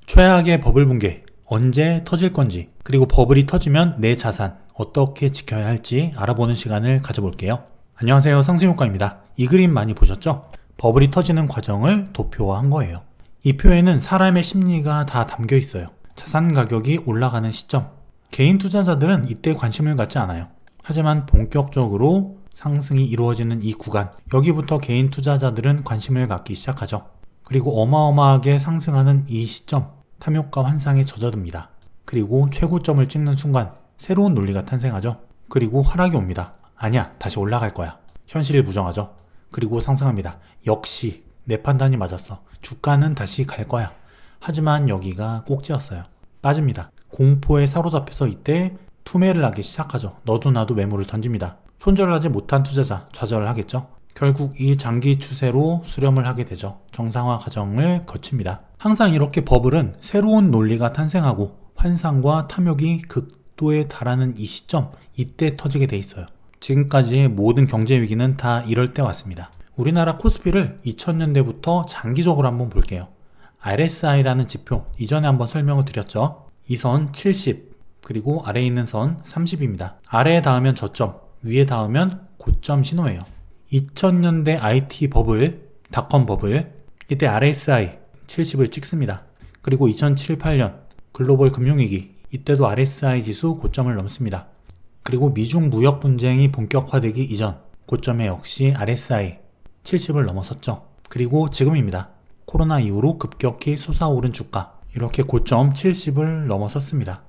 최악의 버블 붕괴, 언제 터질 건지, 그리고 버블이 터지면 내 자산 어떻게 지켜야 할지 알아보는 시간을 가져볼게요. 안녕하세요, 상승효과입니다. 이 그림 많이 보셨죠? 버블이 터지는 과정을 도표화한 거예요. 이 표에는 사람의 심리가 다 담겨 있어요. 자산 가격이 올라가는 시점, 개인 투자자들은 이때 관심을 갖지 않아요. 하지만 본격적으로 상승이 이루어지는 이 구간, 여기부터 개인 투자자들은 관심을 갖기 시작하죠. 그리고 어마어마하게 상승하는 이 시점, 탐욕과 환상에 젖어듭니다. 그리고 최고점을 찍는 순간 새로운 논리가 탄생하죠. 그리고 하락이 옵니다. 아니야, 다시 올라갈 거야. 현실을 부정하죠. 그리고 상승합니다. 역시 내 판단이 맞았어. 주가는 다시 갈 거야. 하지만 여기가 꼭지였어요. 빠집니다. 공포에 사로잡혀서 이때 투매를 하기 시작하죠. 너도 나도 매물을 던집니다. 손절하지 못한 투자자 좌절을 하겠죠. 결국 이 장기 추세로 수렴을 하게 되죠. 정상화 과정을 거칩니다. 항상 이렇게 버블은 새로운 논리가 탄생하고 환상과 탐욕이 극도에 달하는 이 시점, 이때 터지게 돼 있어요. 지금까지의 모든 경제 위기는 다 이럴 때 왔습니다. 우리나라 코스피를 2000년대부터 장기적으로 한번 볼게요. RSI라는 지표, 이전에 한번 설명을 드렸죠. 이 선 70, 그리고 아래에 있는 선 30입니다. 아래에 닿으면 저점, 위에 닿으면 고점 신호예요. 2000년대 IT 버블, 닷컴 버블, 이때 RSI 70을 찍습니다. 그리고 2007, 8년 글로벌 금융위기, 이때도 RSI 지수 고점을 넘습니다. 그리고 미중 무역 분쟁이 본격화되기 이전 고점에 역시 RSI 70을 넘어섰죠. 그리고 지금입니다. 코로나 이후로 급격히 솟아오른 주가, 이렇게 고점 70을 넘어섰습니다.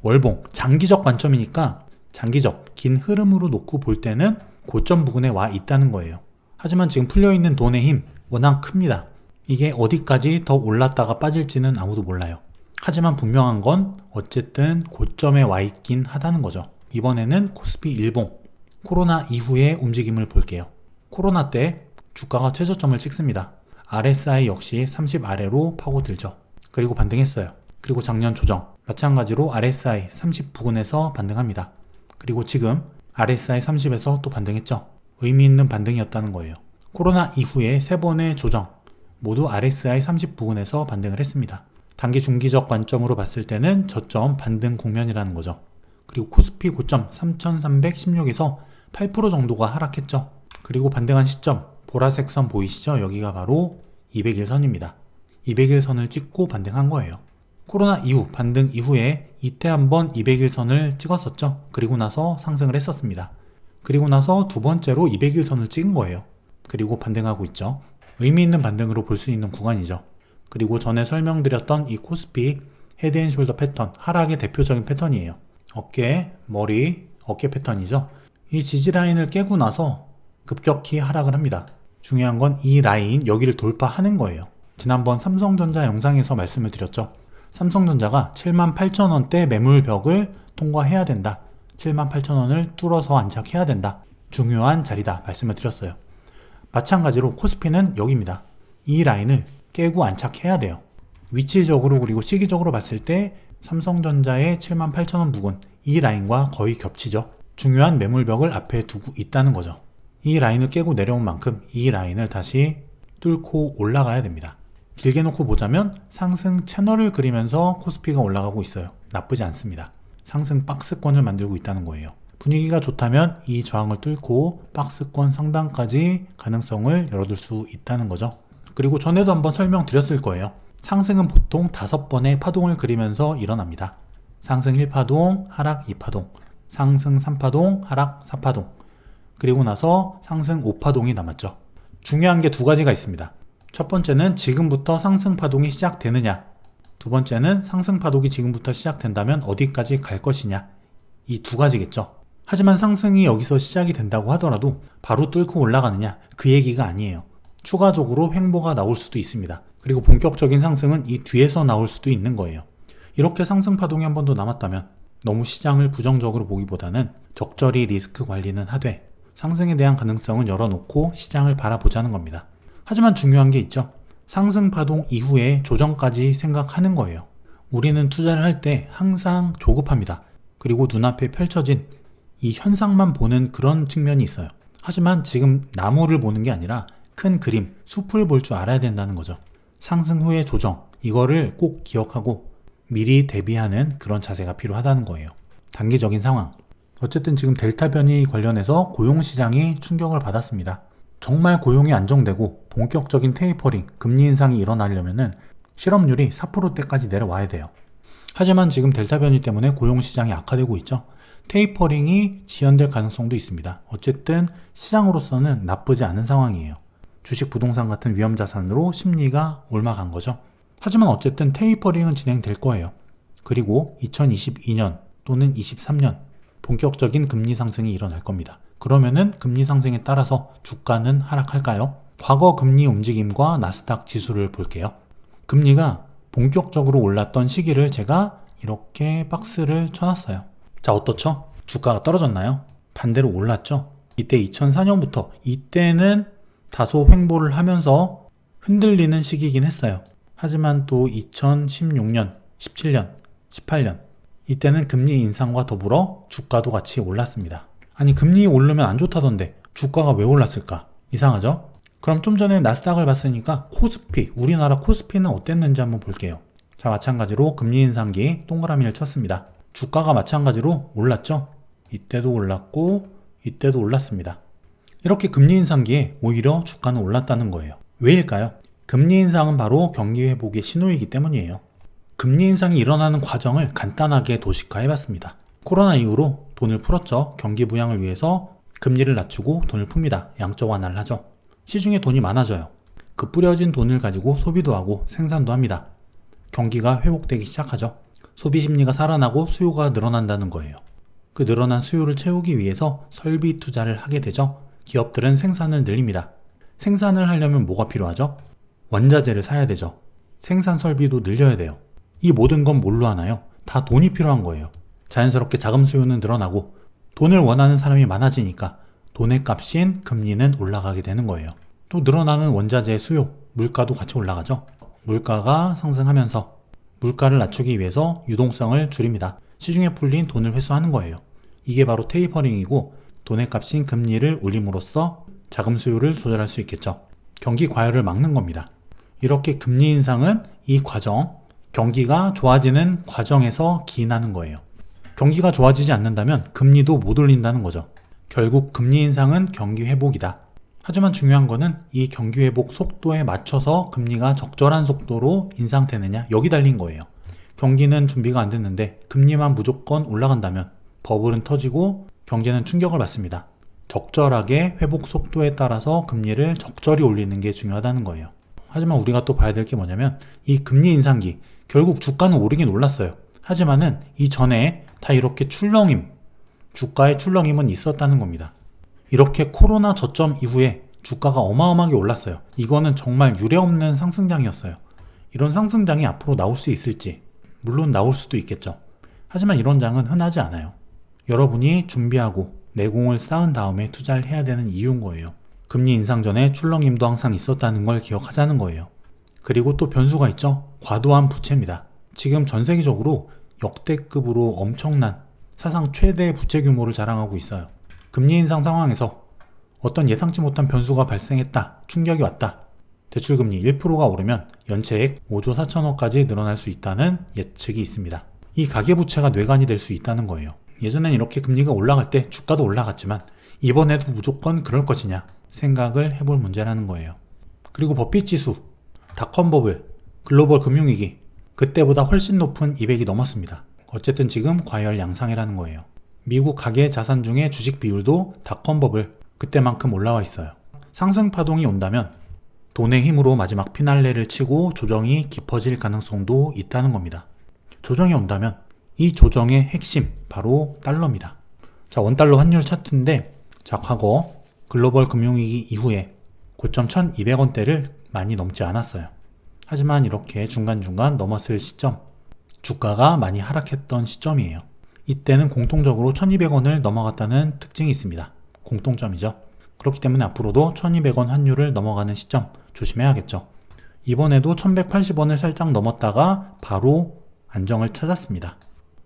월봉, 장기적 관점이니까 장기적, 긴 흐름으로 놓고 볼 때는 고점 부근에 와 있다는 거예요. 하지만 지금 풀려있는 돈의 힘 워낙 큽니다. 이게 어디까지 더 올랐다가 빠질지는 아무도 몰라요. 하지만 분명한 건 어쨌든 고점에 와 있긴 하다는 거죠. 이번에는 코스피 일봉, 코로나 이후의 움직임을 볼게요. 코로나 때 주가가 최저점을 찍습니다. RSI 역시 30 아래로 파고들죠. 그리고 반등했어요. 그리고 작년 조정, 마찬가지로 RSI 30 부근에서 반등합니다. 그리고 지금 RSI 30에서 또 반등했죠. 의미 있는 반등이었다는 거예요. 코로나 이후에 3번의 조정, 모두 RSI 30 부근에서 반등을 했습니다. 단기 중기적 관점으로 봤을 때는 저점 반등 국면이라는 거죠. 그리고 코스피 고점 3316에서 8% 정도가 하락했죠. 그리고 반등한 시점, 보라색 선 보이시죠? 여기가 바로 200일선입니다. 200일선을 찍고 반등한 거예요. 코로나 이후, 반등 이후에 이때 한번 200일선을 찍었었죠. 그리고 나서 상승을 했었습니다. 그리고 나서 두 번째로 200일선을 찍은 거예요. 그리고 반등하고 있죠. 의미 있는 반등으로 볼 수 있는 구간이죠. 그리고 전에 설명드렸던 이 코스피 헤드앤숄더 패턴, 하락의 대표적인 패턴이에요. 어깨, 머리, 어깨 패턴이죠. 이 지지라인을 깨고 나서 급격히 하락을 합니다. 중요한 건 이 라인, 여기를 돌파하는 거예요. 지난번 삼성전자 영상에서 말씀을 드렸죠. 삼성전자가 78,000원대 매물벽을 통과해야 된다. 78,000원을 뚫어서 안착해야 된다. 중요한 자리다 말씀을 드렸어요. 마찬가지로 코스피는 여기입니다. 이 라인을 깨고 안착해야 돼요. 위치적으로 그리고 시기적으로 봤을 때 삼성전자의 78,000원 부근, 이 라인과 거의 겹치죠. 중요한 매물벽을 앞에 두고 있다는 거죠. 이 라인을 깨고 내려온 만큼 이 라인을 다시 뚫고 올라가야 됩니다. 길게 놓고 보자면 상승 채널을 그리면서 코스피가 올라가고 있어요. 나쁘지 않습니다. 상승 박스권을 만들고 있다는 거예요. 분위기가 좋다면 이 저항을 뚫고 박스권 상단까지 가능성을 열어둘 수 있다는 거죠. 그리고 전에도 한번 설명드렸을 거예요. 상승은 보통 5번의 파동을 그리면서 일어납니다. 상승 1파동, 하락 2파동, 상승 3파동, 하락 4파동, 그리고 나서 상승 5파동이 남았죠. 중요한 게 두 가지가 있습니다. 첫 번째는 지금부터 상승 파동이 시작되느냐, 두 번째는 상승 파동이 지금부터 시작된다면 어디까지 갈 것이냐, 이 두 가지겠죠. 하지만 상승이 여기서 시작이 된다고 하더라도 바로 뚫고 올라가느냐, 그 얘기가 아니에요. 추가적으로 횡보가 나올 수도 있습니다. 그리고 본격적인 상승은 이 뒤에서 나올 수도 있는 거예요. 이렇게 상승 파동이 한 번 더 남았다면 너무 시장을 부정적으로 보기보다는 적절히 리스크 관리는 하되 상승에 대한 가능성은 열어놓고 시장을 바라보자는 겁니다. 하지만 중요한 게 있죠. 상승 파동 이후에 조정까지 생각하는 거예요. 우리는 투자를 할 때 항상 조급합니다. 그리고 눈앞에 펼쳐진 이 현상만 보는 그런 측면이 있어요. 하지만 지금 나무를 보는 게 아니라 큰 그림, 숲을 볼 줄 알아야 된다는 거죠. 상승 후의 조정, 이거를 꼭 기억하고 미리 대비하는 그런 자세가 필요하다는 거예요. 단기적인 상황. 어쨌든 지금 델타 변이 관련해서 고용시장이 충격을 받았습니다. 정말 고용이 안정되고 본격적인 테이퍼링, 금리 인상이 일어나려면은 실업률이 4%대까지 내려와야 돼요. 하지만 지금 델타 변이 때문에 고용시장이 악화되고 있죠. 테이퍼링이 지연될 가능성도 있습니다. 어쨌든 시장으로서는 나쁘지 않은 상황이에요. 주식, 부동산 같은 위험자산으로 심리가 올라간 거죠. 하지만 어쨌든 테이퍼링은 진행될 거예요. 그리고 2022년 또는 23년 본격적인 금리 상승이 일어날 겁니다. 그러면은 금리 상승에 따라서 주가는 하락할까요? 과거 금리 움직임과 나스닥 지수를 볼게요. 금리가 본격적으로 올랐던 시기를 제가 이렇게 박스를 쳐놨어요. 자, 어떻죠? 주가가 떨어졌나요? 반대로 올랐죠? 이때 2004년부터 이때는 다소 횡보를 하면서 흔들리는 시기이긴 했어요. 하지만 또 2016년, 17년, 18년 이때는 금리 인상과 더불어 주가도 같이 올랐습니다. 아니, 금리 오르면 안 좋다던데 주가가 왜 올랐을까? 이상하죠? 그럼 좀 전에 나스닥을 봤으니까 코스피, 우리나라 코스피는 어땠는지 한번 볼게요. 자, 마찬가지로 금리 인상기 동그라미를 쳤습니다. 주가가 마찬가지로 올랐죠? 이때도 올랐고 이때도 올랐습니다. 이렇게 금리 인상기에 오히려 주가는 올랐다는 거예요. 왜일까요? 금리 인상은 바로 경기 회복의 신호이기 때문이에요. 금리 인상이 일어나는 과정을 간단하게 도식화해봤습니다. 코로나 이후로 돈을 풀었죠. 경기 부양을 위해서 금리를 낮추고 돈을 풉니다. 양적 완화를 하죠. 시중에 돈이 많아져요. 그 뿌려진 돈을 가지고 소비도 하고 생산도 합니다. 경기가 회복되기 시작하죠. 소비 심리가 살아나고 수요가 늘어난다는 거예요. 그 늘어난 수요를 채우기 위해서 설비 투자를 하게 되죠. 기업들은 생산을 늘립니다. 생산을 하려면 뭐가 필요하죠? 원자재를 사야 되죠. 생산 설비도 늘려야 돼요. 이 모든 건 뭘로 하나요? 다 돈이 필요한 거예요. 자연스럽게 자금 수요는 늘어나고 돈을 원하는 사람이 많아지니까 돈의 값인 금리는 올라가게 되는 거예요. 또 늘어나는 원자재 수요, 물가도 같이 올라가죠. 물가가 상승하면서 물가를 낮추기 위해서 유동성을 줄입니다. 시중에 풀린 돈을 회수하는 거예요. 이게 바로 테이퍼링이고 돈의 값인 금리를 올림으로써 자금 수요를 조절할 수 있겠죠. 경기 과열을 막는 겁니다. 이렇게 금리 인상은 이 과정, 경기가 좋아지는 과정에서 기인하는 거예요. 경기가 좋아지지 않는다면 금리도 못 올린다는 거죠. 결국 금리 인상은 경기 회복이다. 하지만 중요한 거는 이 경기 회복 속도에 맞춰서 금리가 적절한 속도로 인상되느냐, 여기 달린 거예요. 경기는 준비가 안 됐는데 금리만 무조건 올라간다면 버블은 터지고 경제는 충격을 받습니다. 적절하게 회복 속도에 따라서 금리를 적절히 올리는 게 중요하다는 거예요. 하지만 우리가 또 봐야 될 게 뭐냐면 이 금리 인상기, 결국 주가는 오르긴 올랐어요. 하지만은 이전에 다 이렇게 출렁임, 주가의 출렁임은 있었다는 겁니다. 이렇게 코로나 저점 이후에 주가가 어마어마하게 올랐어요. 이거는 정말 유례없는 상승장이었어요. 이런 상승장이 앞으로 나올 수 있을지, 물론 나올 수도 있겠죠. 하지만 이런 장은 흔하지 않아요. 여러분이 준비하고 내공을 쌓은 다음에 투자를 해야 되는 이유인 거예요. 금리 인상 전에 출렁임도 항상 있었다는 걸 기억하자는 거예요. 그리고 또 변수가 있죠. 과도한 부채입니다. 지금 전 세계적으로 역대급으로 엄청난 사상 최대 부채 규모를 자랑하고 있어요. 금리 인상 상황에서 어떤 예상치 못한 변수가 발생했다, 충격이 왔다, 대출금리 1%가 오르면 연체액 5조 4천억까지 늘어날 수 있다는 예측이 있습니다. 이 가계부채가 뇌관이 될 수 있다는 거예요. 예전엔 이렇게 금리가 올라갈 때 주가도 올라갔지만 이번에도 무조건 그럴 것이냐 생각을 해볼 문제라는 거예요. 그리고 버핏지수, 닷컴버블, 글로벌 금융위기, 그때보다 훨씬 높은 200이 넘었습니다. 어쨌든 지금 과열 양상이라는 거예요. 미국 가계 자산 중에 주식 비율도 닷컴버블 그때만큼 올라와 있어요. 상승 파동이 온다면 돈의 힘으로 마지막 피날레를 치고 조정이 깊어질 가능성도 있다는 겁니다. 조정이 온다면 이 조정의 핵심 바로 달러입니다. 자, 원달러 환율 차트인데, 자, 과거 글로벌 금융위기 이후에 고점 1200원대를 많이 넘지 않았어요. 하지만 이렇게 중간중간 넘었을 시점, 주가가 많이 하락했던 시점이에요. 이때는 공통적으로 1200원을 넘어갔다는 특징이 있습니다. 공통점이죠. 그렇기 때문에 앞으로도 1200원 환율을 넘어가는 시점 조심해야겠죠. 이번에도 1180원을 살짝 넘었다가 바로 안정을 찾았습니다.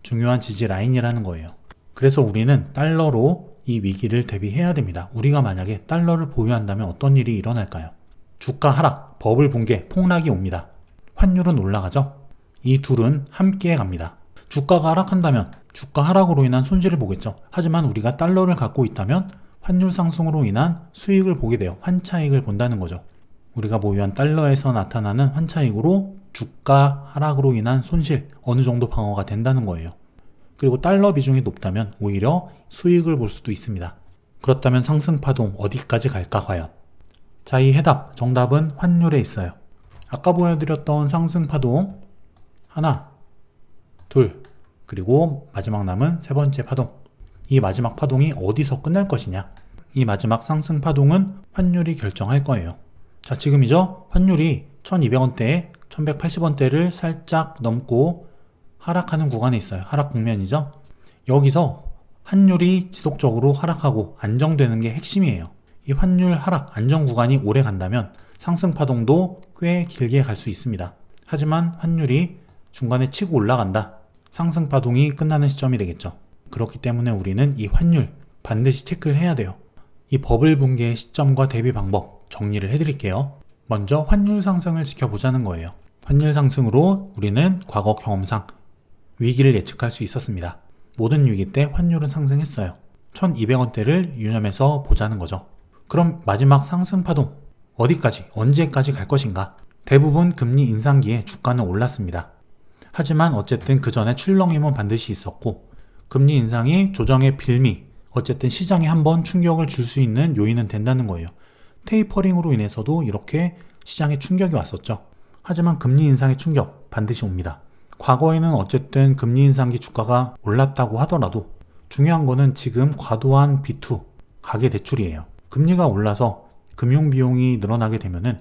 중요한 지지 라인이라는 거예요. 그래서 우리는 달러로 이 위기를 대비해야 됩니다. 우리가 만약에 달러를 보유한다면 어떤 일이 일어날까요? 주가 하락, 버블 붕괴, 폭락이 옵니다. 환율은 올라가죠. 이 둘은 함께 갑니다. 주가가 하락한다면 주가 하락으로 인한 손실을 보겠죠. 하지만 우리가 달러를 갖고 있다면 환율 상승으로 인한 수익을 보게 돼요. 환차익을 본다는 거죠. 우리가 보유한 달러에서 나타나는 환차익으로 주가 하락으로 인한 손실 어느 정도 방어가 된다는 거예요. 그리고 달러 비중이 높다면 오히려 수익을 볼 수도 있습니다. 그렇다면 상승파동 어디까지 갈까 과연? 자, 이 정답은 환율에 있어요. 아까 보여드렸던 상승파동 하나, 둘, 그리고 마지막 남은 세 번째 파동. 이 마지막 파동이 어디서 끝날 것이냐? 이 마지막 상승파동은 환율이 결정할 거예요. 자, 지금이죠? 환율이 1200원대에 1180원대를 살짝 넘고 하락하는 구간에 있어요. 하락 국면이죠? 여기서 환율이 지속적으로 하락하고 안정되는 게 핵심이에요. 이 환율 하락 안정 구간이 오래 간다면 상승파동도 꽤 길게 갈 수 있습니다. 하지만 환율이 중간에 치고 올라간다. 상승파동이 끝나는 시점이 되겠죠. 그렇기 때문에 우리는 이 환율 반드시 체크를 해야 돼요. 이 버블 붕괴의 시점과 대비 방법 정리를 해드릴게요. 먼저 환율 상승을 지켜보자는 거예요. 환율 상승으로 우리는 과거 경험상 위기를 예측할 수 있었습니다. 모든 위기 때 환율은 상승했어요. 1200원대를 유념해서 보자는 거죠. 그럼 마지막 상승파동 어디까지, 언제까지 갈 것인가? 대부분 금리 인상기에 주가는 올랐습니다. 하지만 어쨌든 그 전에 출렁임은 반드시 있었고 금리 인상이 조정의 빌미, 어쨌든 시장에 한번 충격을 줄 수 있는 요인은 된다는 거예요. 테이퍼링으로 인해서도 이렇게 시장에 충격이 왔었죠. 하지만 금리 인상의 충격 반드시 옵니다. 과거에는 어쨌든 금리 인상기 주가가 올랐다고 하더라도 중요한 거는 지금 과도한 B2, 가계대출이에요. 금리가 올라서 금융비용이 늘어나게 되면은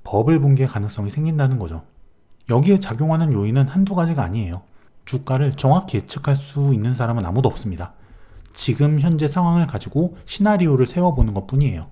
버블 붕괴 가능성이 생긴다는 거죠. 여기에 작용하는 요인은 한두 가지가 아니에요. 주가를 정확히 예측할 수 있는 사람은 아무도 없습니다. 지금 현재 상황을 가지고 시나리오를 세워보는 것 뿐이에요.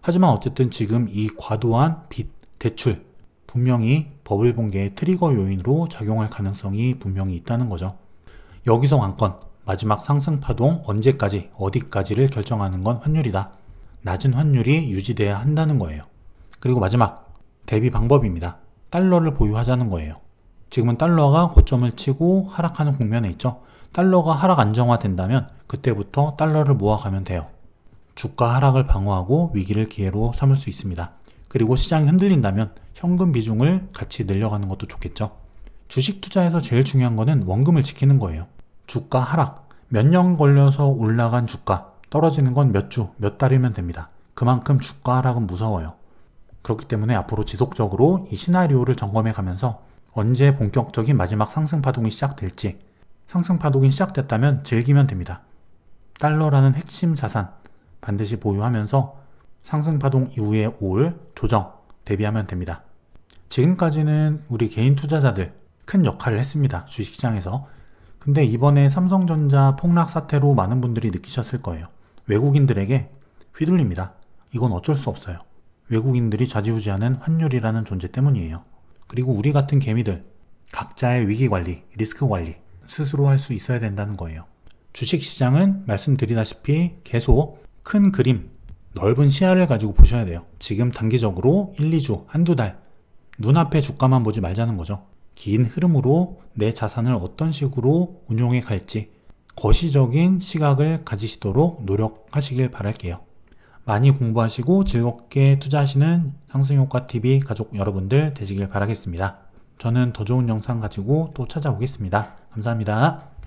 하지만 어쨌든 지금 이 과도한 빚, 대출 분명히 버블 붕괴의 트리거 요인으로 작용할 가능성이 분명히 있다는 거죠. 여기서 관건, 마지막 상승파동 언제까지, 어디까지를 결정하는 건 환율이다. 낮은 환율이 유지돼야 한다는 거예요. 그리고 마지막, 대비 방법입니다. 달러를 보유하자는 거예요. 지금은 달러가 고점을 치고 하락하는 국면에 있죠. 달러가 하락 안정화된다면 그때부터 달러를 모아가면 돼요. 주가 하락을 방어하고 위기를 기회로 삼을 수 있습니다. 그리고 시장이 흔들린다면 현금 비중을 같이 늘려가는 것도 좋겠죠. 주식 투자에서 제일 중요한 거는 원금을 지키는 거예요. 주가 하락, 몇 년 걸려서 올라간 주가, 떨어지는 건 몇 주, 몇 달이면 됩니다. 그만큼 주가 하락은 무서워요. 그렇기 때문에 앞으로 지속적으로 이 시나리오를 점검해 가면서 언제 본격적인 마지막 상승파동이 시작될지, 상승파동이 시작됐다면 즐기면 됩니다. 달러라는 핵심 자산 반드시 보유하면서 상승파동 이후에 올 조정 대비하면 됩니다. 지금까지는 우리 개인 투자자들 큰 역할을 했습니다. 주식시장에서. 근데 이번에 삼성전자 폭락 사태로 많은 분들이 느끼셨을 거예요. 외국인들에게 휘둘립니다. 이건 어쩔 수 없어요. 외국인들이 좌지우지하는 환율이라는 존재 때문이에요. 그리고 우리 같은 개미들 각자의 위기관리, 리스크관리 스스로 할 수 있어야 된다는 거예요. 주식시장은 말씀드리다시피 계속 큰 그림, 넓은 시야를 가지고 보셔야 돼요. 지금 단기적으로 1, 2주, 한두 달 눈앞의 주가만 보지 말자는 거죠. 긴 흐름으로 내 자산을 어떤 식으로 운용해 갈지 거시적인 시각을 가지시도록 노력하시길 바랄게요. 많이 공부하시고 즐겁게 투자하시는 상승효과TV 가족 여러분들 되시길 바라겠습니다. 저는 더 좋은 영상 가지고 또 찾아오겠습니다. 감사합니다.